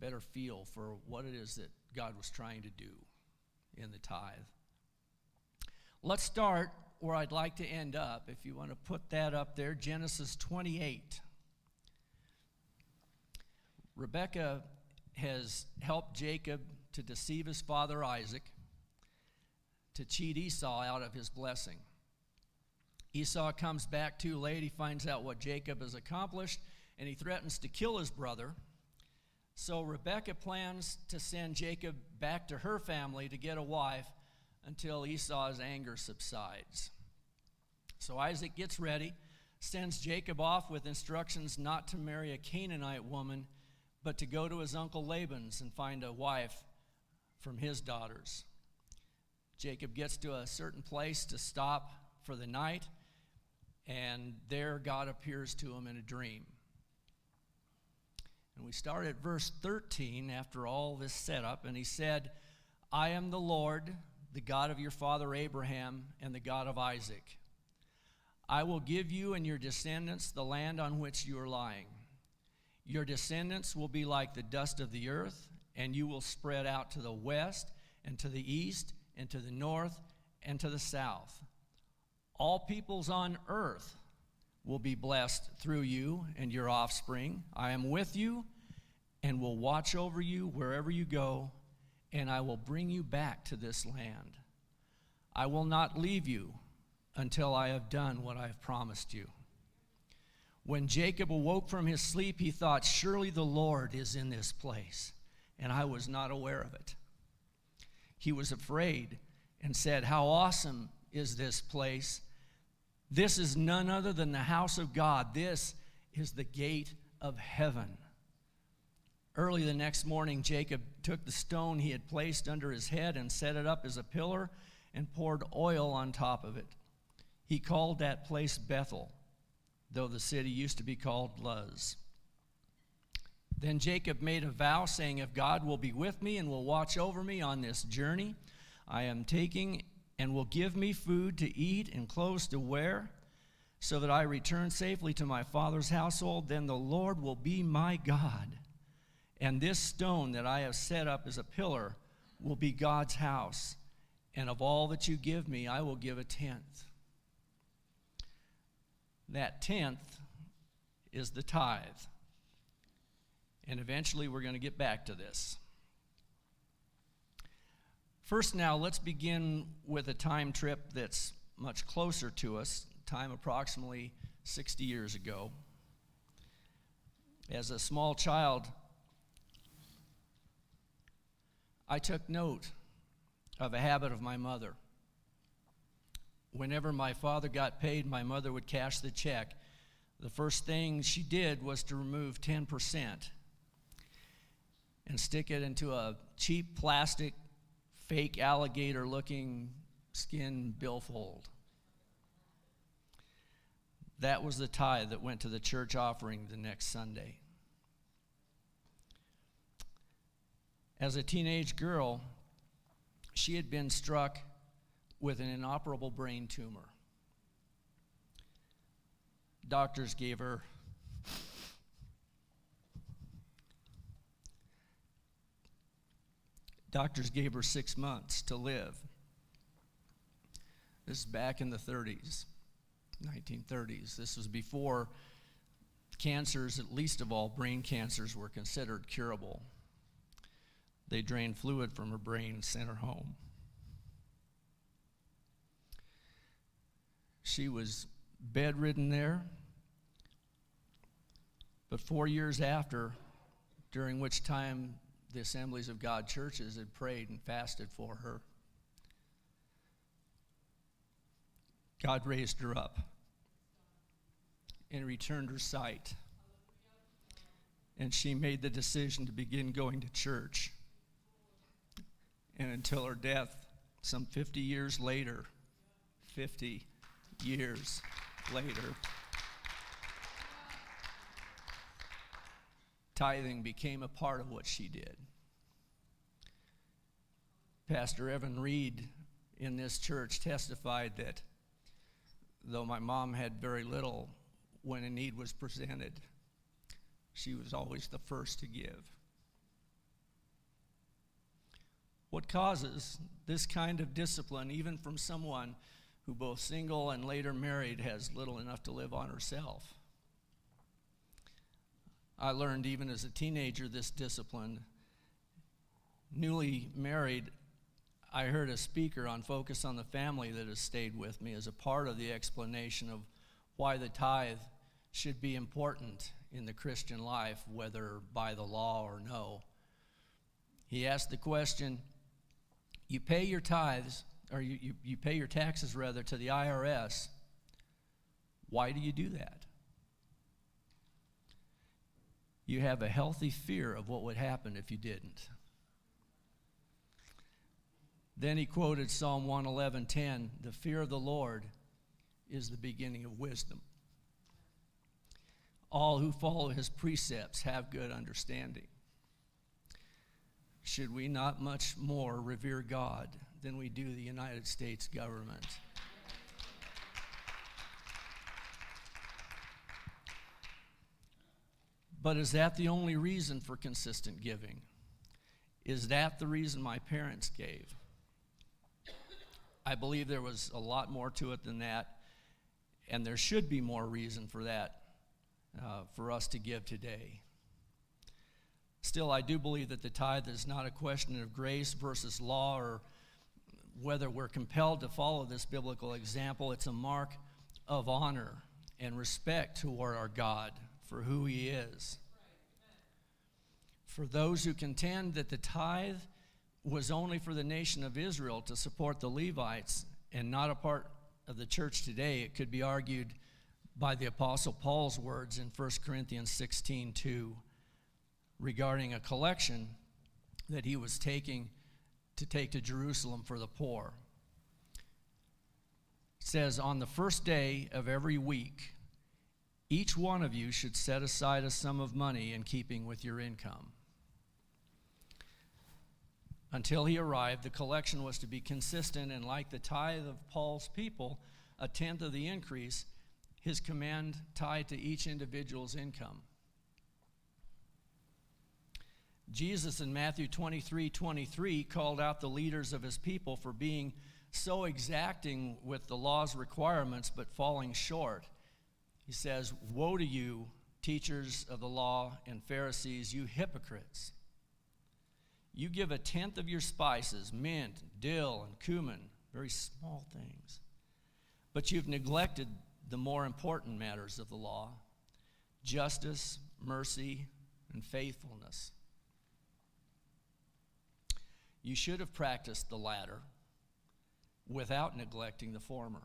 better feel for what it is that God was trying to do in the tithe. Let's start where I'd like to end up. If you want to put that up there, Genesis 28. Rebekah has helped Jacob to deceive his father Isaac, to cheat Esau out of his blessing. Esau comes back too late. He finds out what Jacob has accomplished, and he threatens to kill his brother. So Rebekah plans to send Jacob back to her family to get a wife until Esau's anger subsides. So Isaac gets ready, sends Jacob off with instructions not to marry a Canaanite woman, but to go to his uncle Laban's and find a wife from his daughters. Jacob gets to a certain place to stop for the night, and there God appears to him in a dream. And we start at verse 13 after all this setup, and he said, I am the Lord, the God of your father Abraham and the God of Isaac. I will give you and your descendants the land on which you are lying. Your descendants will be like the dust of the earth, and you will spread out to the west and to the east and to the north and to the south. All peoples on earth will be blessed through you and your offspring. I am with you and will watch over you wherever you go, and I will bring you back to this land. I will not leave you until I have done what I have promised you. When Jacob awoke from his sleep, he thought, surely the Lord is in this place, and I was not aware of it. He was afraid and said, how awesome is this place? This is none other than the house of God. This is the gate of heaven. Early the next morning, Jacob took the stone he had placed under his head and set it up as a pillar and poured oil on top of it. He called that place Bethel, though the city used to be called Luz. Then Jacob made a vow, saying, if God will be with me and will watch over me on this journey I am taking, and will give me food to eat and clothes to wear, so that I return safely to my father's household, then the Lord will be my God. And this stone that I have set up as a pillar will be God's house. And of all that you give me, I will give a tenth. That tenth is the tithe. And eventually we're going to get back to this. First now, let's begin with a time trip that's much closer to us, time approximately 60 years ago. As a small child, I took note of a habit of my mother. Whenever my father got paid, my mother would cash the check. The first thing she did was to remove 10% and stick it into a cheap plastic, fake alligator-looking skin billfold. That was the tithe that went to the church offering the next Sunday. As a teenage girl, she had been struck with an inoperable brain tumor. Doctors gave her Doctors gave her 6 months to live. This is back in the 30s, 1930s. This was before cancers, at least of all brain cancers, were considered curable. They drained fluid from her brain and sent her home. She was bedridden there, but 4 years after, during which time the Assemblies of God churches had prayed and fasted for her, God raised her up and returned her sight. And she made the decision to begin going to church. And until her death, some 50 years later, tithing became a part of what she did. Pastor Evan Reed in this church testified that though my mom had very little, when a need was presented, she was always the first to give. What causes this kind of discipline, even from someone who both single and later married has little enough to live on herself? I learned even as a teenager this discipline. Newly married, I heard a speaker on Focus on the Family that has stayed with me as a part of the explanation of why the tithe should be important in the Christian life, whether by the law or no. He asked the question, you pay your tithes, or you pay your taxes rather, to the IRS. Why do you do that? You have a healthy fear of what would happen if you didn't. Then he quoted Psalm 111:10, the fear of the Lord is the beginning of wisdom. All who follow his precepts have good understanding. Should we not much more revere God than we do the United States government? But is that the only reason for consistent giving? Is that the reason my parents gave? I believe there was a lot more to it than that, and there should be more reason for that, for us to give today. Still, I do believe that the tithe is not a question of grace versus law or whether we're compelled to follow this biblical example. It's a mark of honor and respect toward our God for who he is. For those who contend that the tithe was only for the nation of Israel to support the Levites and not a part of the church today, it could be argued by the Apostle Paul's words in 1 Corinthians 16:2 regarding a collection that he was taking to Jerusalem for the poor. It says, on the first day of every week, each one of you should set aside a sum of money in keeping with your income. Until he arrived, the collection was to be consistent, and like the tithe of Paul's people, a tenth of the increase, his command tied to each individual's income. Jesus in Matthew 23:23 called out the leaders of his people for being so exacting with the law's requirements but falling short. He says, woe to you, teachers of the law and Pharisees, you hypocrites! You give a tenth of your spices, mint, dill, and cumin, very small things. But you've neglected the more important matters of the law, justice, mercy, and faithfulness. You should have practiced the latter without neglecting the former.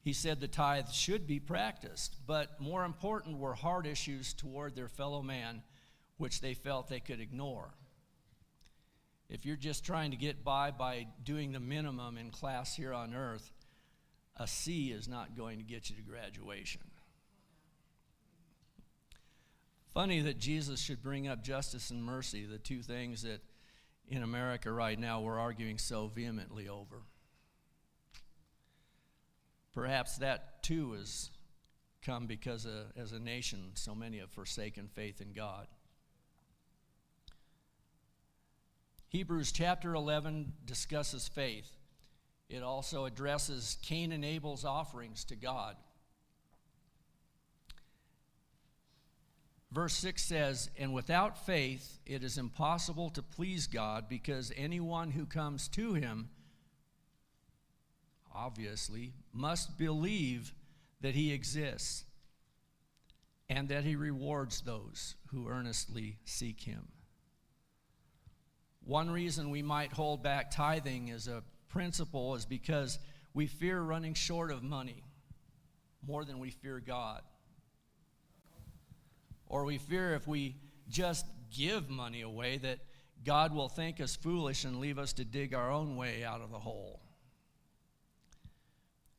He said the tithe should be practiced, but more important were hard issues toward their fellow man, which they felt they could ignore. If you're just trying to get by doing the minimum in class here on earth, a C is not going to get you to graduation. Funny that Jesus should bring up justice and mercy, the two things that in America right now we're arguing so vehemently over. Perhaps that too has come because as a nation, so many have forsaken faith in God. Hebrews chapter 11 discusses faith. It also addresses Cain and Abel's offerings to God. Verse 6 says, and without faith it is impossible to please God, because anyone who comes to him, obviously, must believe that he exists and that he rewards those who earnestly seek him. One reason we might hold back tithing as a principle is because we fear running short of money more than we fear God. Or we fear if we just give money away that God will think us foolish and leave us to dig our own way out of the hole.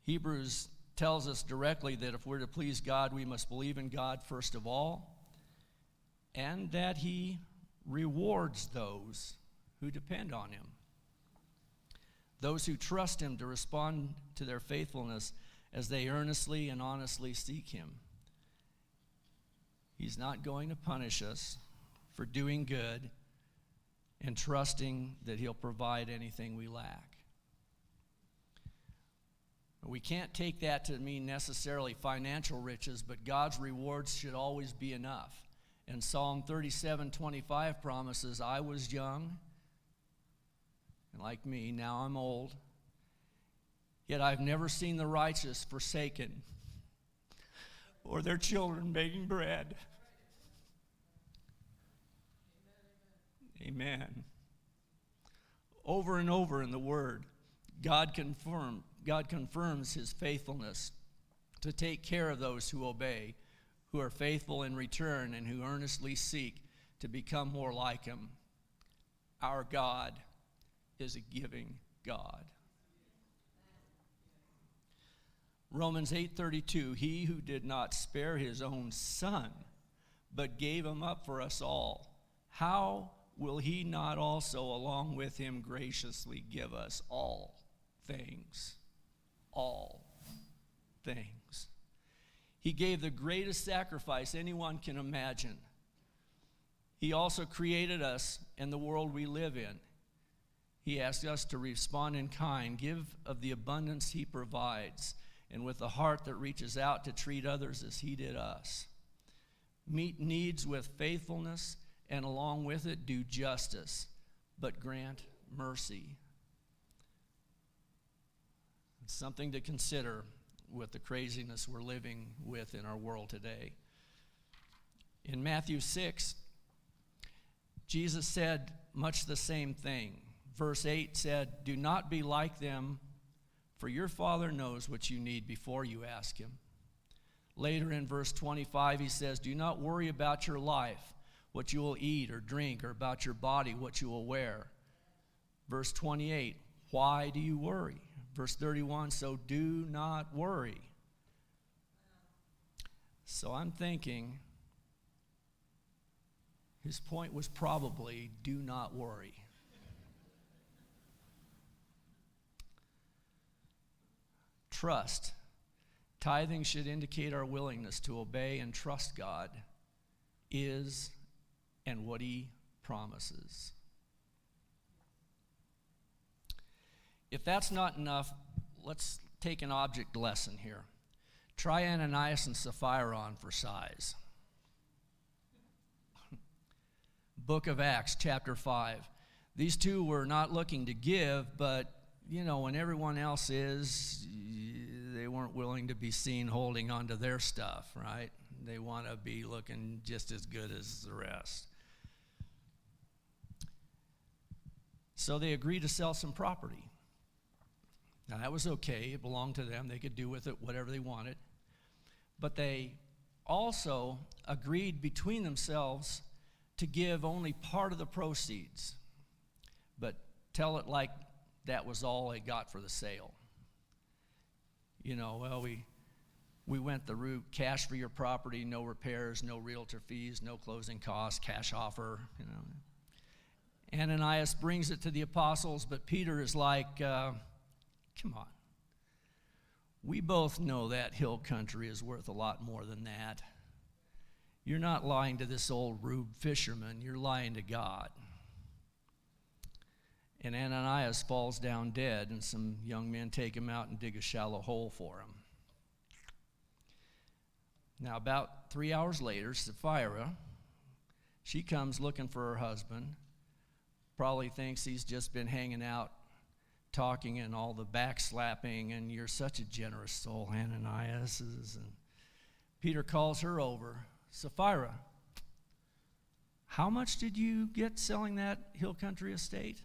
Hebrews tells us directly that if we're to please God, we must believe in God first of all, and that he rewards those who depend on him, those who trust him to respond to their faithfulness as they earnestly and honestly seek him. He's not going to punish us for doing good and trusting that he'll provide anything we lack. We can't take that to mean necessarily financial riches, but God's rewards should always be enough. And Psalm 37:25 promises, I was young, and like me, now I'm old, yet I've never seen the righteous forsaken or their children begging bread. Amen. Over and over in the Word, God confirms his faithfulness to take care of those who obey, who are faithful in return, and who earnestly seek to become more like him. Our God is a giving God. Romans 8:32, he who did not spare his own son, but gave him up for us all, how will he not also along with him graciously give us all things? All things. He gave the greatest sacrifice anyone can imagine. He also created us and the world we live in. He asks us to respond in kind, give of the abundance he provides, and with a heart that reaches out to treat others as he did us. Meet needs with faithfulness, and along with it, do justice, but grant mercy. It's something to consider with the craziness we're living with in our world today. In Matthew 6, Jesus said much the same thing. Verse 8 said, do not be like them, for your Father knows what you need before you ask him. Later in verse 25, he says, do not worry about your life, what you will eat or drink, or about your body, what you will wear. Verse 28, why do you worry? Verse 31, so do not worry. So I'm thinking his point was probably do not worry. Trust. Tithing should indicate our willingness to obey and trust God is and what he promises. If that's not enough, let's take an object lesson here. Try Ananias and Sapphira on for size. Book of Acts, chapter 5. These two were not looking to give, but, when everyone else is, they weren't willing to be seen holding on to their stuff, right? They want to be looking just as good as the rest. So they agreed to sell some property. Now, that was okay. It belonged to them. They could do with it whatever they wanted. But they also agreed between themselves to give only part of the proceeds, but tell it like that was all they got for the sale. We went the route, cash for your property, no repairs, no realtor fees, no closing costs, cash offer, Ananias brings it to the apostles, but Peter is like, come on. We both know that hill country is worth a lot more than that. You're not lying to this old rube fisherman. You're lying to God. And Ananias falls down dead, and some young men take him out and dig a shallow hole for him. Now, about 3 hours later, Sapphira, she comes looking for her husband. Probably thinks he's just been hanging out, talking and all the backslapping, and you're such a generous soul, Ananias. And Peter calls her over. Sapphira, how much did you get selling that hill country estate?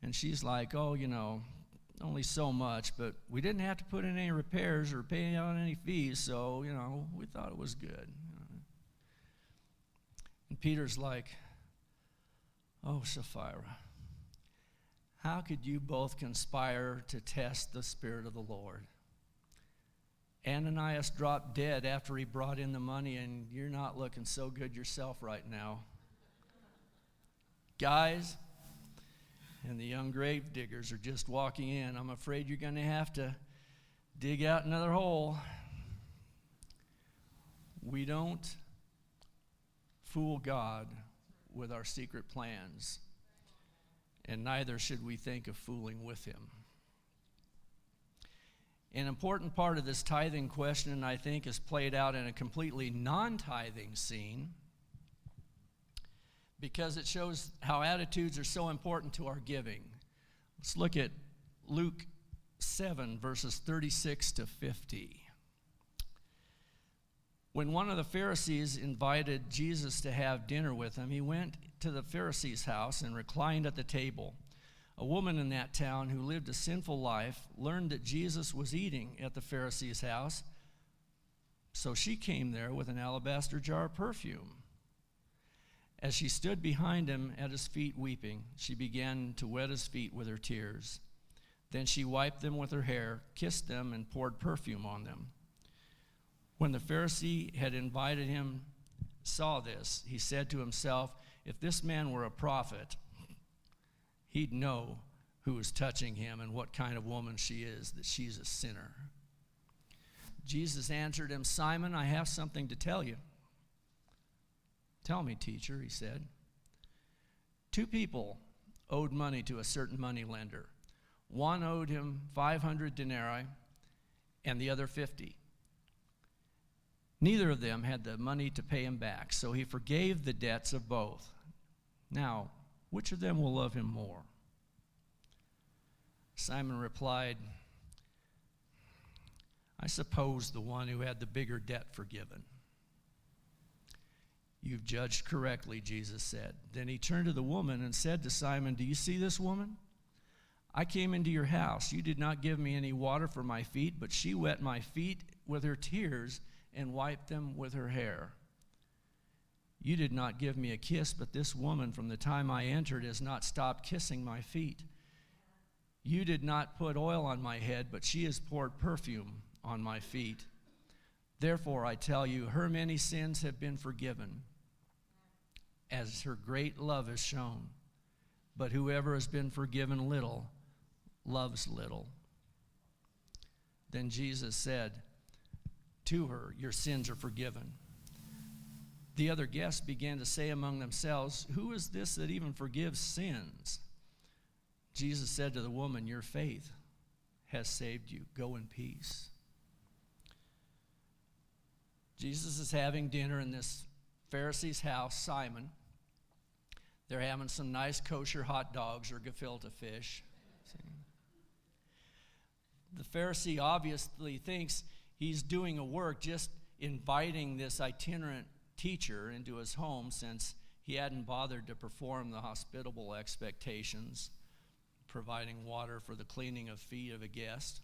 And she's like, only so much, but we didn't have to put in any repairs or pay out any fees, so, we thought it was good. And Peter's like, oh, Sapphira, how could you both conspire to test the Spirit of the Lord? Ananias dropped dead after he brought in the money, and you're not looking so good yourself right now. Guys, and the young grave diggers are just walking in. I'm afraid you're going to have to dig out another hole. We don't fool God with our secret plans, and neither should we think of fooling with him. An important part of this tithing question, I think, is played out in a completely non-tithing scene, because it shows how attitudes are so important to our giving. Let's look at Luke 7, verses 36 to 50. When one of the Pharisees invited Jesus to have dinner with him, he went to the Pharisee's house and reclined at the table. A woman in that town who lived a sinful life learned that Jesus was eating at the Pharisee's house, so she came there with an alabaster jar of perfume. As she stood behind him at his feet weeping, she began to wet his feet with her tears. Then she wiped them with her hair, kissed them, and poured perfume on them. When the Pharisee had invited him saw this, he said to himself, "If this man were a prophet, he'd know who is touching him and what kind of woman she is, that she's a sinner." Jesus answered him, "Simon, I have something to tell you." "Tell me, teacher," he said. Two people owed money to a certain money lender. One owed him 500 denarii and the other 50. Neither of them had the money to pay him back, so he forgave the debts of both. Now, which of them will love him more? Simon replied, "I suppose the one who had the bigger debt forgiven." "You've judged correctly," Jesus said. Then he turned to the woman and said to Simon, "Do you see this woman? I came into your house. You did not give me any water for my feet, but she wet my feet with her tears and wiped them with her hair. You did not give me a kiss, but this woman from the time I entered has not stopped kissing my feet. You did not put oil on my head, but she has poured perfume on my feet. Therefore, I tell you, her many sins have been forgiven, as her great love is shown. But whoever has been forgiven little loves little." Then Jesus said to her, "Your sins are forgiven." The other guests began to say among themselves, "Who is this that even forgives sins?" Jesus said to the woman, "Your faith has saved you. Go in peace." Jesus is having dinner in this Pharisee's house, Simon. They're having some nice kosher hot dogs or gefilte fish. The Pharisee obviously thinks he's doing a work just inviting this itinerant teacher into his home, since he hadn't bothered to perform the hospitable expectations, providing water for the cleaning of feet of a guest.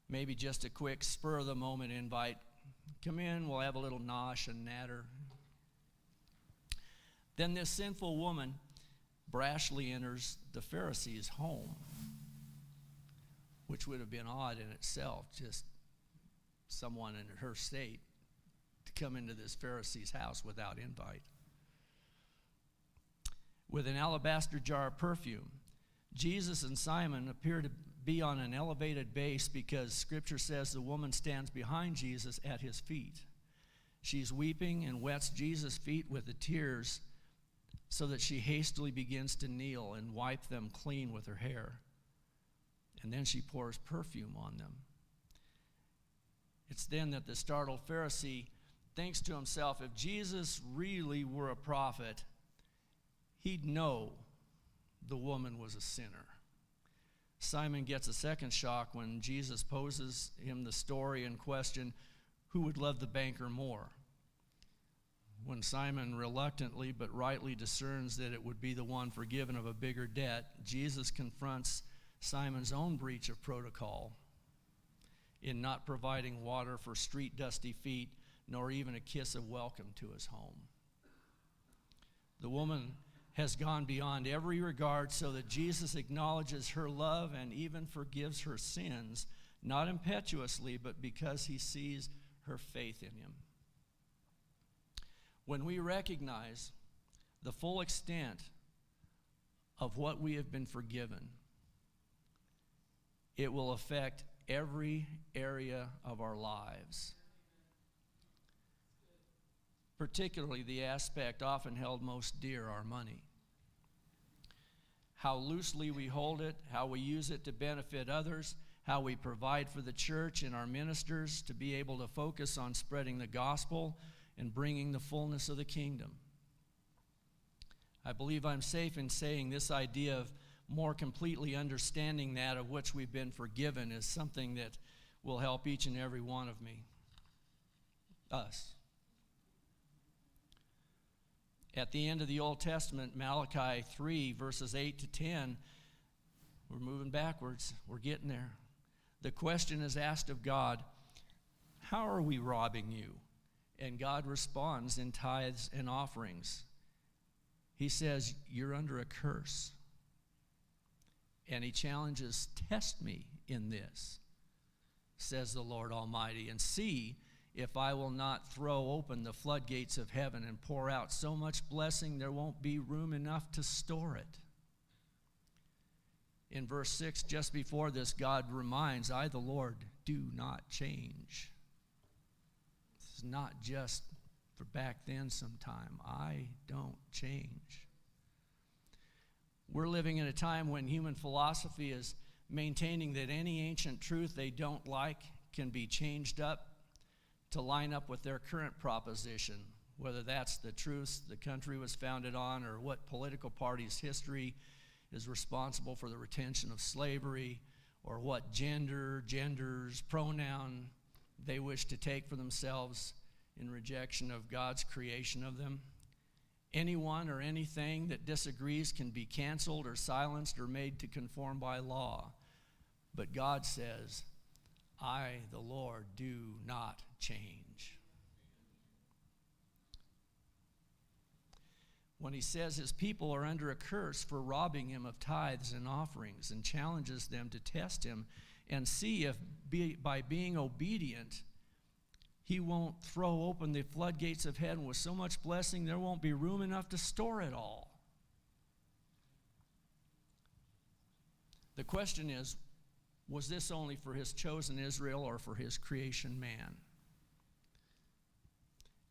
Maybe just a quick spur-of-the-moment invite. "Come in, we'll have a little nosh and natter." Then this sinful woman brashly enters the Pharisee's home, which would have been odd in itself, just someone in her state to come into this Pharisee's house without invite. With an alabaster jar of perfume, Jesus and Simon appear to be on an elevated base, because Scripture says the woman stands behind Jesus at his feet. She's weeping and wets Jesus' feet with the tears, so that she hastily begins to kneel and wipe them clean with her hair. And then she pours perfume on them. It's then that the startled Pharisee thinks to himself, if Jesus really were a prophet, he'd know the woman was a sinner. Simon gets a second shock when Jesus poses him the story in question, who would love the banker more? When Simon reluctantly but rightly discerns that it would be the one forgiven of a bigger debt, Jesus confronts Simon's own breach of protocol in not providing water for street dusty feet, nor even a kiss of welcome to his home. The woman has gone beyond every regard so that Jesus acknowledges her love and even forgives her sins, not impetuously, but because he sees her faith in him. When we recognize the full extent of what we have been forgiven, it will affect every area of our lives. particularly the aspect often held most dear, our money. How loosely we hold it, how we use it to benefit others, how we provide for the church and our ministers to be able to focus on spreading the gospel and bringing the fullness of the kingdom. I believe I'm safe in saying this idea of more completely understanding that of which we've been forgiven is something that will help each and every one of us. At the end of the Old Testament, Malachi 3, verses 8 to 10, we're moving backwards. We're getting there. The question is asked of God, how are we robbing you? And God responds in tithes and offerings. He says, you're under a curse. And he challenges, test me in this, says the Lord Almighty, and see if I will not throw open the floodgates of heaven and pour out so much blessing there won't be room enough to store it. In verse 6, just before this, God reminds, I, the Lord, do not change. This is not just for back then sometime. I don't change. We're living in a time when human philosophy is maintaining that any ancient truth they don't like can be changed up to line up with their current proposition, whether that's the truths the country was founded on or what political party's history is responsible for the retention of slavery, or what genders, pronoun they wish to take for themselves in rejection of God's creation of them. Anyone or anything that disagrees can be canceled or silenced or made to conform by law. But God says, I, the Lord, do not change. When he says his people are under a curse for robbing him of tithes and offerings, and challenges them to test him and see if by being obedient he won't throw open the floodgates of heaven with so much blessing there won't be room enough to store it all. The question is, was this only for his chosen Israel or for his creation man?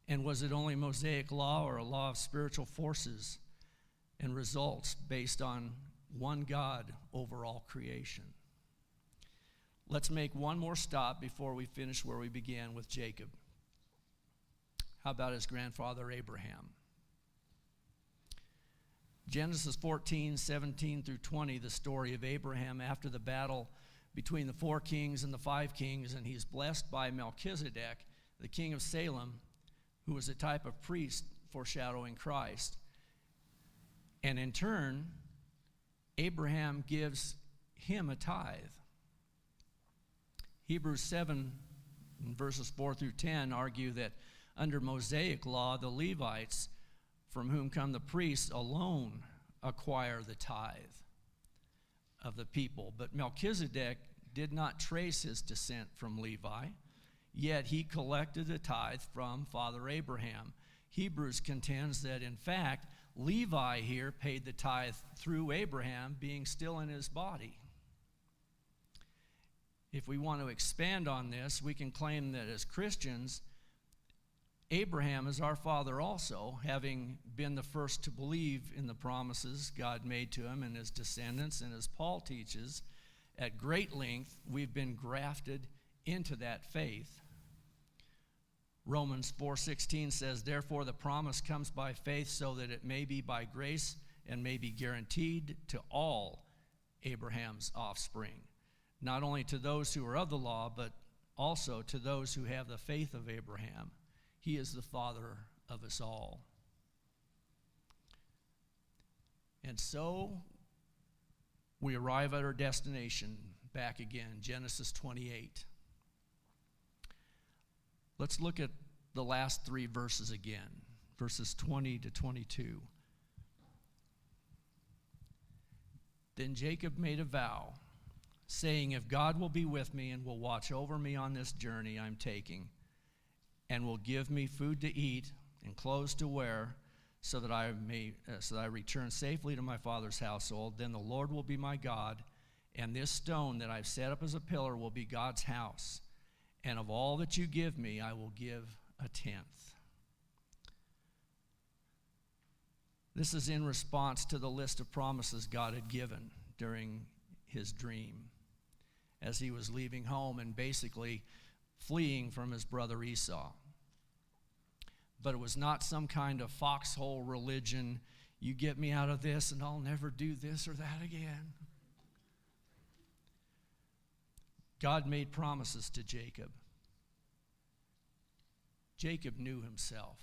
And was it only Mosaic law or a law of spiritual forces and results based on one God over all creation? Let's make one more stop before we finish where we began with Jacob. How about his grandfather Abraham? Genesis 14, 17 through 20, the story of Abraham after the battle between the 4 kings and the 5 kings, and he's blessed by Melchizedek, the king of Salem, who was a type of priest foreshadowing Christ. And in turn, Abraham gives him a tithe. Hebrews 7, verses 4 through 10 argue that under Mosaic law, the Levites, from whom come the priests, alone acquire the tithe of the people. But Melchizedek did not trace his descent from Levi, yet he collected the tithe from Father Abraham. Hebrews contends that, in fact, Levi here paid the tithe through Abraham being still in his body. If we want to expand on this, we can claim that as Christians, Abraham is our father also, having been the first to believe in the promises God made to him and his descendants. And as Paul teaches at great length, we've been grafted into that faith. Romans 4:16 says, therefore the promise comes by faith so that it may be by grace and may be guaranteed to all Abraham's offspring, not only to those who are of the law, but also to those who have the faith of Abraham. He is the father of us all. And so we arrive at our destination back again, Genesis 28. Let's look at the last 3 verses again, verses 20 to 22. Then Jacob made a vow, saying, if God will be with me and will watch over me on this journey I'm taking, and will give me food to eat and clothes to wear, so that I return safely to my father's household, then the Lord will be my God, and this stone that I've set up as a pillar will be God's house. And of all that you give me, I will give a tenth. This is in response to the list of promises God had given during his dream as he was leaving home and basically fleeing from his brother Esau. But it was not some kind of foxhole religion. You get me out of this and I'll never do this or that again. God made promises to Jacob. Jacob knew himself.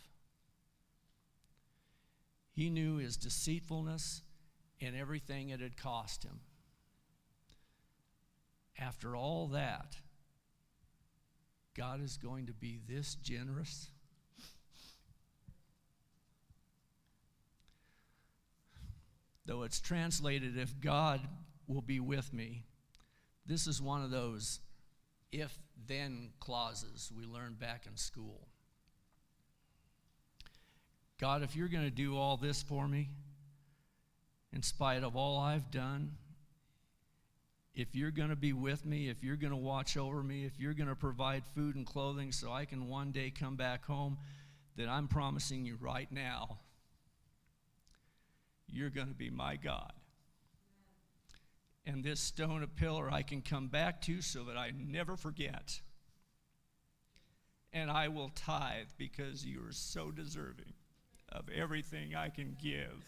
He knew his deceitfulness and everything it had cost him. After all that, God is going to be this generous? Though it's translated, if God will be with me, this is one of those if-then clauses we learned back in school. God, if you're going to do all this for me, in spite of all I've done, if you're going to be with me, if you're going to watch over me, if you're going to provide food and clothing so I can one day come back home, then I'm promising you right now, you're going to be my God. And this stone a pillar I can come back to so that I never forget. And I will tithe because you are so deserving of everything I can give.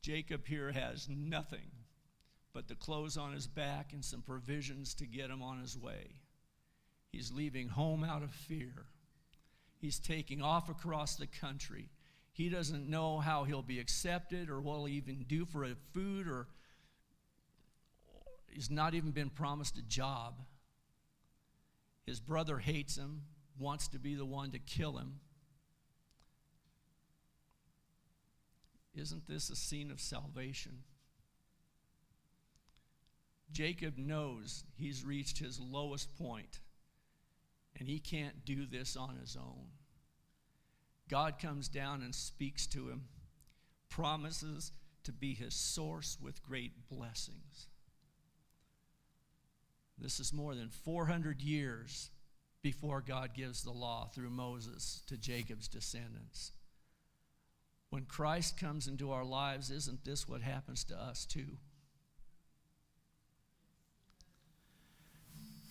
Jacob here has nothing but the clothes on his back and some provisions to get him on his way. He's leaving home out of fear. He's taking off across the country. He doesn't know how he'll be accepted or what he'll even do for food, or he's not even been promised a job. His brother hates him, wants to be the one to kill him. Isn't this a scene of salvation? Jacob knows he's reached his lowest point, and he can't do this on his own. God comes down and speaks to him, promises to be his source with great blessings. This is more than 400 years before God gives the law through Moses to Jacob's descendants. When Christ comes into our lives, isn't this what happens to us too?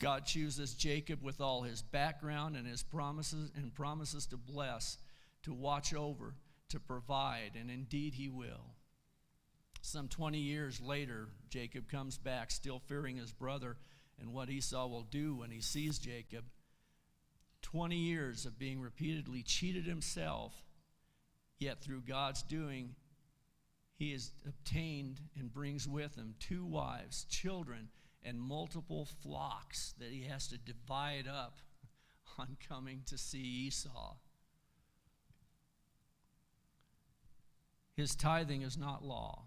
God chooses Jacob with all his background and his promises to bless, to watch over, to provide, and indeed he will. Some 20 years later, Jacob comes back, still fearing his brother and what Esau will do when he sees Jacob. 20 years of being repeatedly cheated himself, yet through God's doing, he has obtained and brings with him 2 wives, children, and multiple flocks that he has to divide up on coming to see Esau. His tithing is not law.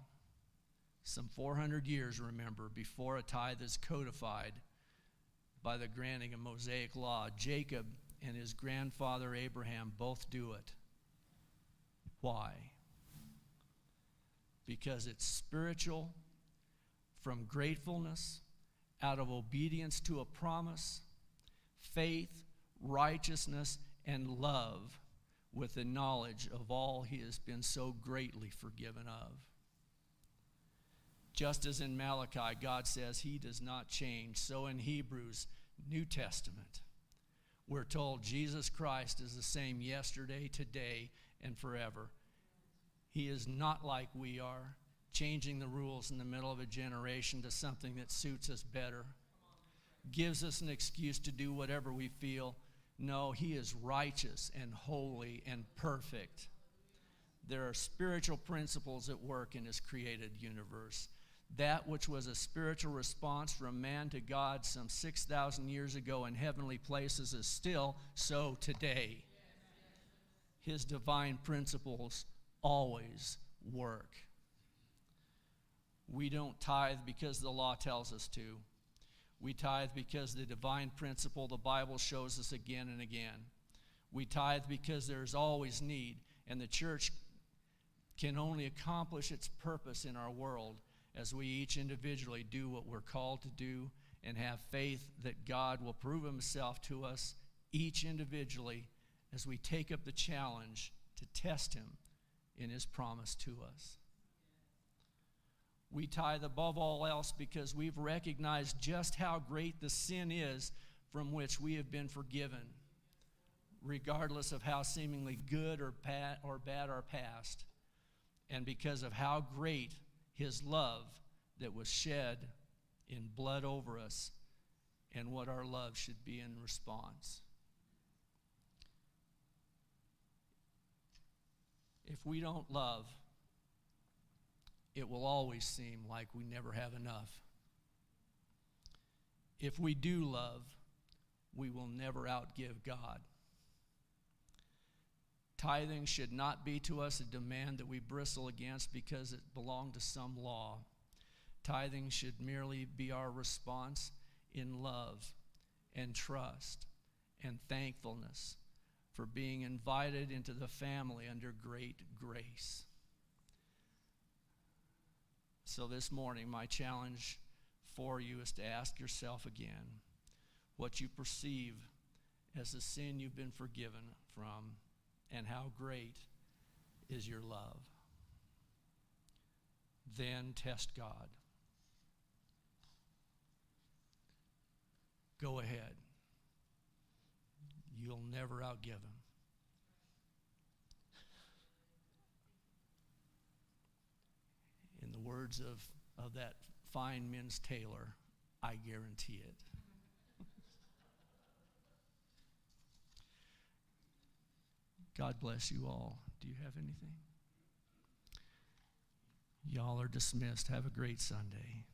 Some 400 years, remember, before a tithe is codified by the granting of Mosaic law, Jacob and his grandfather Abraham both do it. Why? Because it's spiritual, from gratefulness, out of obedience to a promise, faith, righteousness, and love, with the knowledge of all he has been so greatly forgiven of. Just as in Malachi, God says he does not change, so in Hebrews, New Testament, we're told Jesus Christ is the same yesterday, today, and forever. He is not like we are, changing the rules in the middle of a generation to something that suits us better, gives us an excuse to do whatever we feel. No, he is righteous and holy and perfect. There are spiritual principles at work in his created universe. That which was a spiritual response from man to God some 6,000 years ago in heavenly places is still so today. His divine principles always work. We don't tithe because the law tells us to. We tithe because the divine principle the Bible shows us again and again. We tithe because there's always need, and the church can only accomplish its purpose in our world as we each individually do what we're called to do and have faith that God will prove himself to us each individually as we take up the challenge to test him in his promise to us. We tithe above all else because we've recognized just how great the sin is from which we have been forgiven, regardless of how seemingly good or bad our past, and because of how great his love that was shed in blood over us and what our love should be in response. If we don't love, it will always seem like we never have enough. If we do love, we will never outgive God. Tithing should not be to us a demand that we bristle against because it belonged to some law. Tithing should merely be our response in love and trust and thankfulness for being invited into the family under great grace. So this morning, my challenge for you is to ask yourself again what you perceive as the sin you've been forgiven from, and how great is your love. Then test God. Go ahead. You'll never outgive him. In the words of that fine men's tailor, I guarantee it. God bless you all. Do you have anything? Y'all are dismissed. Have a great Sunday.